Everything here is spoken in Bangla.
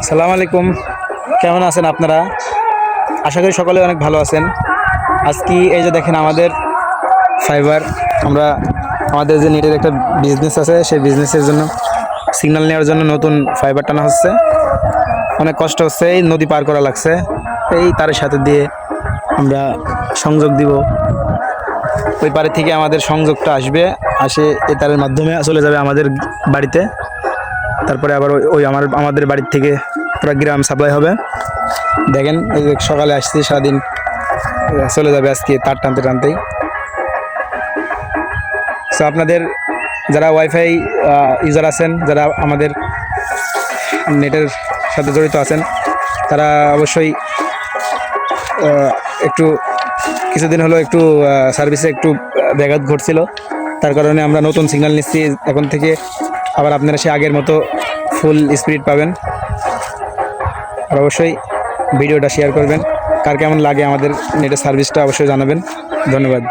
আসসালামু আলাইকুম, কেমন আছেন আপনারা? আশা করি সকলে অনেক ভালো আছেন। আজকে এই যে দেখেন আমাদের ফাইবার, আমরা আমাদের যে নেটের একটা বিজনেস আছে, সেই বিজনেসের জন্য সিগন্যাল নেওয়ার জন্য নতুন ফাইবার টানা হচ্ছে। অনেক কষ্ট হচ্ছে, এই নদী পার করা লাগছে, এই তারের সাথে দিয়ে আমরা সংযোগ দিব। ওই পারে থেকে আমাদের সংযোগটা আসবে, এই তারের মাধ্যমে চলে যাবে আমাদের বাড়িতে। তারপরে আবার ওই আমাদের বাড়ির থেকে পুরো গ্রাম সাপ্লাই হবে। দেখেন এই যে সকালে আসছি, সারাদিন চলে যাবে আজকে তার টানতে টানতেই। সো আপনাদের যারা ওয়াইফাই ইউজার আছেন, যারা আমাদের নেটের সাথে জড়িত আছেন, তারা অবশ্যই একটু কিছুদিন হলো একটু সার্ভিসে একটু ব্যাঘাত ঘটছিল। তার কারণে আমরা নতুন সিগন্যাল নিচ্ছি। এখন থেকে আবার আপনারা সে আগের মতো ফুল স্পিড পাবেন। আর অবশ্যই ভিডিওটা শেয়ার করবেন। কার কেমন লাগে আমাদের নেটের সার্ভিসটা অবশ্যই জানাবেন। ধন্যবাদ।